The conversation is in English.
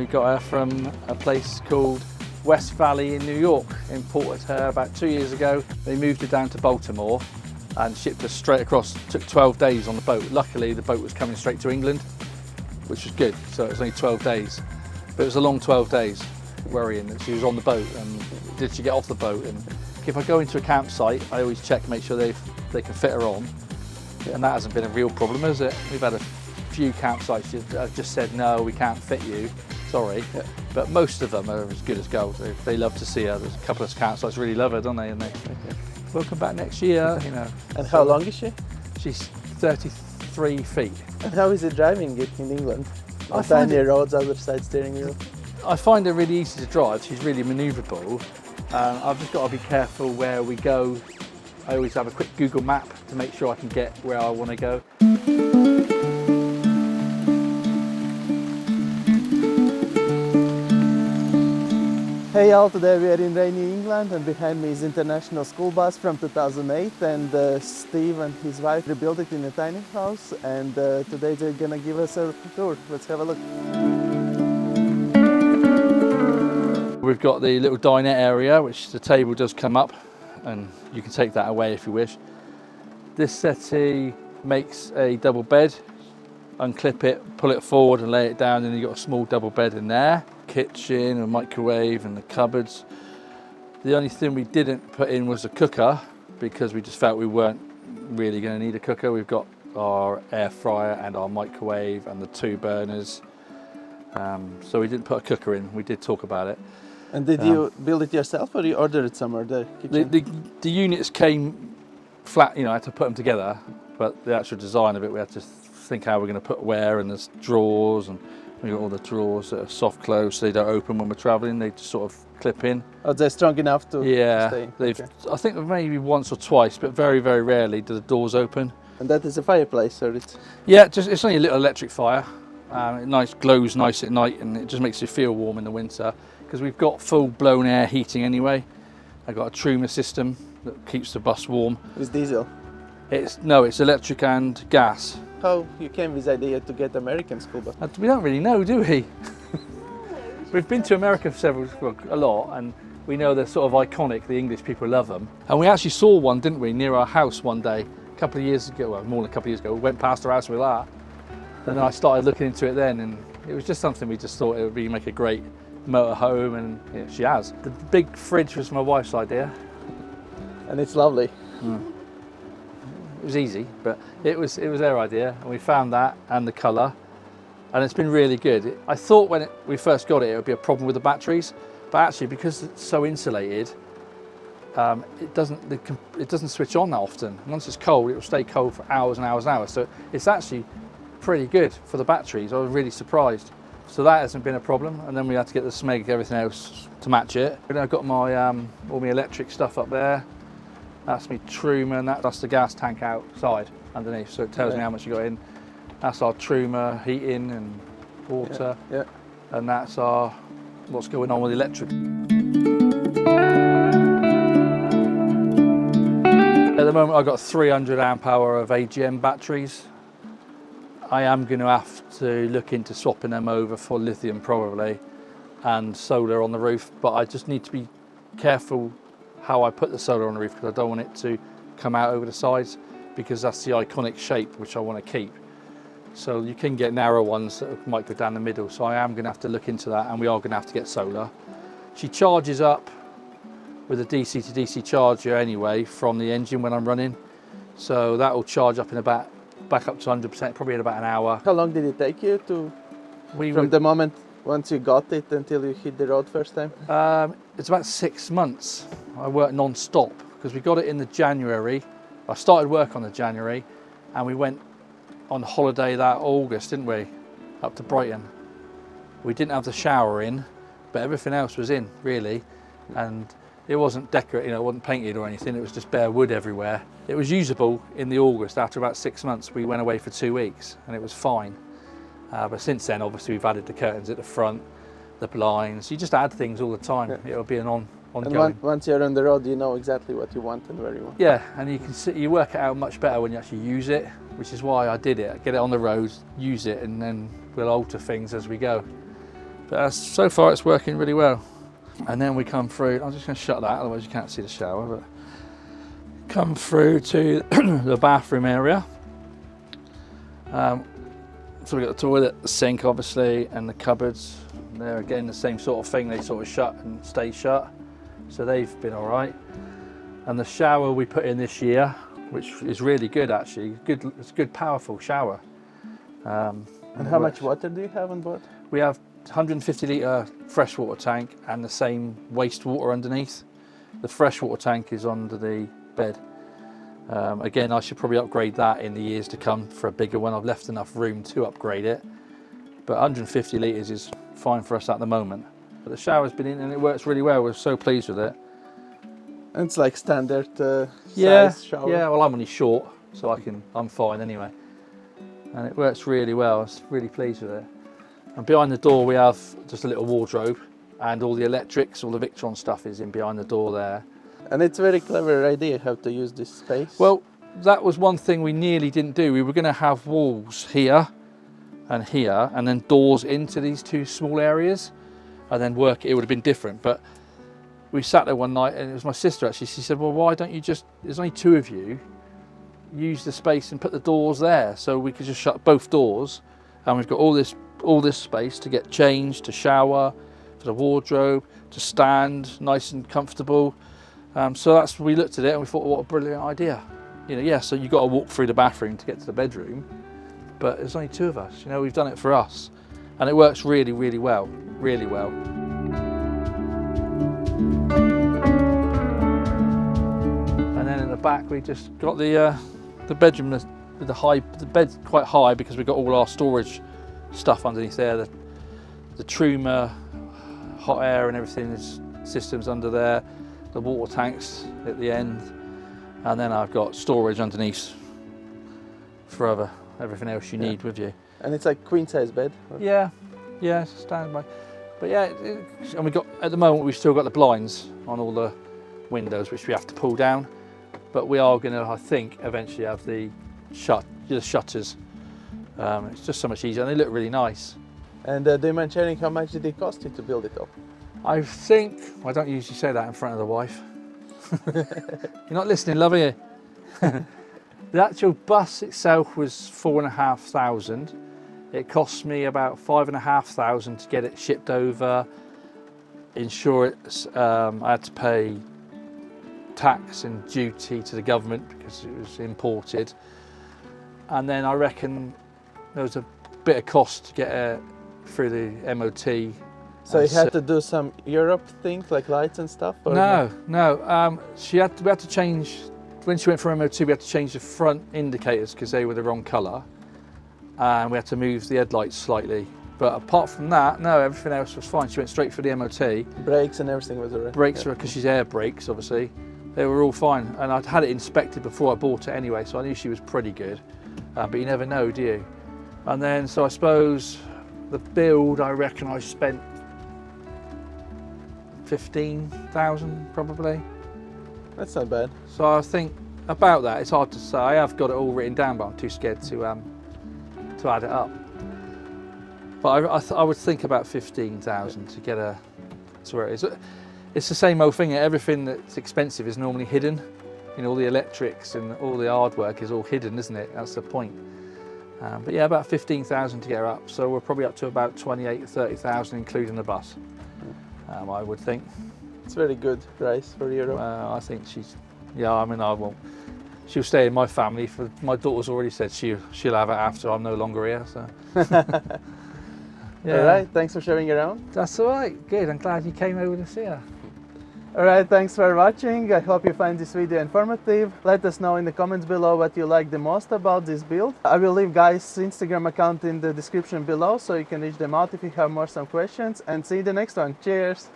We got her from a place called West Valley in New York. Imported her about 2 years ago. They moved her down to Baltimore and shipped her straight across. Took 12 days on the boat. Luckily the boat was coming straight to England, which was good, so it was only 12 days. But it was a long 12 days, worrying that she was on the boat and did she get off the boat. And if I go into a campsite, I always check, make sure they can fit her on. And that hasn't been a real problem, has it? We've had a few campsites that have just said, no, we can't fit you, sorry. Yeah. But most of them are as good as gold. They love to see her. There's a couple of campsites really love her, don't they? And they welcome back next year, you know. And how long is she? She's 33 feet. And how is it driving it in England? On tiny roads, other side steering wheel? I find her really easy to drive. She's really manoeuvrable. I've just got to be careful where we go. I always have a quick Google map to make sure I can get where I want to go. Hey all, today we are in rainy England and behind me is international school bus from 2008 and Steve and his wife rebuilt it in a tiny house and today they're gonna give us a tour. Let's have a look. We've got the little dinette area, which the table does come up and you can take that away if you wish. This settee makes a double bed. Unclip it, pull it forward and lay it down, and you've got a small double bed in there. Kitchen, a microwave and the cupboards. The only thing we didn't put in was a cooker because we just felt we weren't really going to need a cooker. We've got our air fryer and our microwave and the 2 burners. So we didn't put a cooker in, we did talk about it. And did you build it yourself or you ordered it somewhere, the kitchen? The units came flat, you know, I had to put them together, but the actual design of it, we had to think how we're going to put where, and there's drawers, and we've got all the drawers that are soft close so they don't open when we're travelling, they just sort of clip in. Oh, they're strong enough to stay? Okay. I think maybe once or twice, but very, very rarely do the doors open. And that is a fireplace, or it's? Yeah, it's only a little electric fire. It glows nice at night and it just makes you feel warm in the winter because we've got full-blown air heating anyway. I've got a Truma system that keeps the bus warm. It's diesel? No, it's electric and gas. How you came with the idea to get American school bus? We don't really know, do we? We've been to America a lot, and we know they're sort of iconic. The English people love them. And we actually saw one, didn't we, near our house one day, a couple of years ago, well, more than a couple of years ago. We went past our house with that. And then I started looking into it then, and it was just something we just thought it would make a great motorhome, and yeah, she has. The big fridge was my wife's idea. And it's lovely. It was easy, but it was their idea, and we found that and the colour, and it's been really good. I thought when we first got it, it would be a problem with the batteries, but actually because it's so insulated, it doesn't switch on that often. Once it's cold, it will stay cold for hours and hours and hours. So it's actually pretty good for the batteries. I was really surprised. So that hasn't been a problem, and then we had to get the Smeg, everything else to match it. And I've got my all my electric stuff up there. That's my Truma, and that's the gas tank outside underneath, so it tells me how much you got in. That's our Truma heating and water, and that's our what's going on with the electric. At the moment I've got 300 amp hour of AGM batteries. I am going to have to look into swapping them over for lithium probably, and solar on the roof, but I just need to be careful how I put the solar on the roof because I don't want it to come out over the sides because that's the iconic shape which I want to keep. So you can get narrow ones that might go down the middle, so I am going to have to look into that, and we are going to have to get solar. She charges up with a DC to DC charger anyway from the engine when I'm running, so that will charge up in back up to 100%, probably in about an hour. How long did it take you from the moment once you got it until you hit the road first time? It's about 6 months. I worked non-stop because we got it in the January. I started work on the January, and we went on holiday that August, didn't we? Up to Brighton. We didn't have the shower in, but everything else was in, really. And it wasn't decorated, it wasn't painted or anything, it was just bare wood everywhere. It was usable in the August. After about 6 months, we went away for 2 weeks, and it was fine. But since then, obviously, we've added the curtains at the front, the blinds. You just add things all the time. It'll be an ongoing. And once you're on the road, you know exactly what you want and where you want. Yeah, and you work it out much better when you actually use it, which is why I did it. Get it on the road, use it, and then we'll alter things as we go. But so far it's working really well. And then we come through, I'm just going to shut that, otherwise you can't see the shower, but come through to the bathroom area. So we've got the toilet, the sink obviously, and the cupboards. They're again the same sort of thing, they sort of shut and stay shut. So they've been all right. And the shower we put in this year, which is really good actually, it's a good powerful shower. And how much water do you have on board? We have 150 litre freshwater tank and the same wastewater underneath. The freshwater tank is under the bed. Again, I should probably upgrade that in the years to come for a bigger one. I've left enough room to upgrade it, but 150 litres is fine for us at the moment. But the shower's been in and it works really well. We're so pleased with it. And it's like standard size shower. Yeah, well I'm only short, so I'm fine anyway. And it works really well. I was really pleased with it. And behind the door we have just a little wardrobe, and all the electrics, all the Victron stuff is in behind the door there. And it's a very clever idea how to use this space. Well, that was one thing we nearly didn't do. We were going to have walls here, and then doors into these two small areas, and then it would have been different. But we sat there one night, and it was my sister actually, she said, well, why don't you there's only two of you, use the space and put the doors there, so we could just shut both doors, and we've got all this space to get changed, to shower, for the wardrobe, to stand nice and comfortable. So we looked at it and we thought, what a brilliant idea. So you've got to walk through the bathroom to get to the bedroom, but there's only two of us. We've done it for us, and it works really, really well, really well. And then in the back, we just got the bedroom with the bed's quite high because we've got all our storage stuff underneath there. The Truma, hot air and everything, is systems under there. The water tanks at the end, and then I've got storage underneath for everything else you need with you. And it's like queen size bed? Yeah, standby. But yeah, and at the moment we've still got the blinds on all the windows, which we have to pull down. But we are going to, I think, eventually have the shutters. It's just so much easier, and they look really nice. And do you mind sharing how much did it cost you to build it all? I think, I don't usually say that in front of the wife. You're not listening, love, are you? The actual bus itself was 4,500. It cost me about 5,500 to get it shipped over. Insurance, I had to pay tax and duty to the government because it was imported. And then I reckon there was a bit of cost to get it through the MOT. So you had to do some Europe things like lights and stuff? Or no. We had to change, when she went for MOT, we had to change the front indicators because they were the wrong colour. And we had to move the headlights slightly. But apart from that, no, everything else was fine. She went straight for the MOT. Brakes and everything was alright? Brakes, because she's air brakes, obviously. They were all fine. And I'd had it inspected before I bought it anyway, so I knew she was pretty good. But you never know, do you? And then, so I suppose the build, I reckon I spent 15,000 probably. That's not bad. So I think about that, it's hard to say. I have got it all written down, but I'm too scared to add it up. But I would think about 15,000 to get to where it is. It's the same old thing. Everything that's expensive is normally hidden. All the electrics and all the hardware is all hidden, isn't it? That's the point. But yeah, about 15,000 to get her up. So we're probably up to about 28,000 to 30,000, including the bus. I would think. It's very good price for Europe. I think she'll stay in my family. My daughter's already said she'll have it after I'm no longer here. So. Yeah. All right, thanks for showing around. That's all right, good. I'm glad you came over to see her. All right, thanks for watching. I hope you find this video informative. Let us know in the comments below what you like the most about this build. I will leave guys' Instagram account in the description below so you can reach them out if you have some questions, and see you in the next one. Cheers!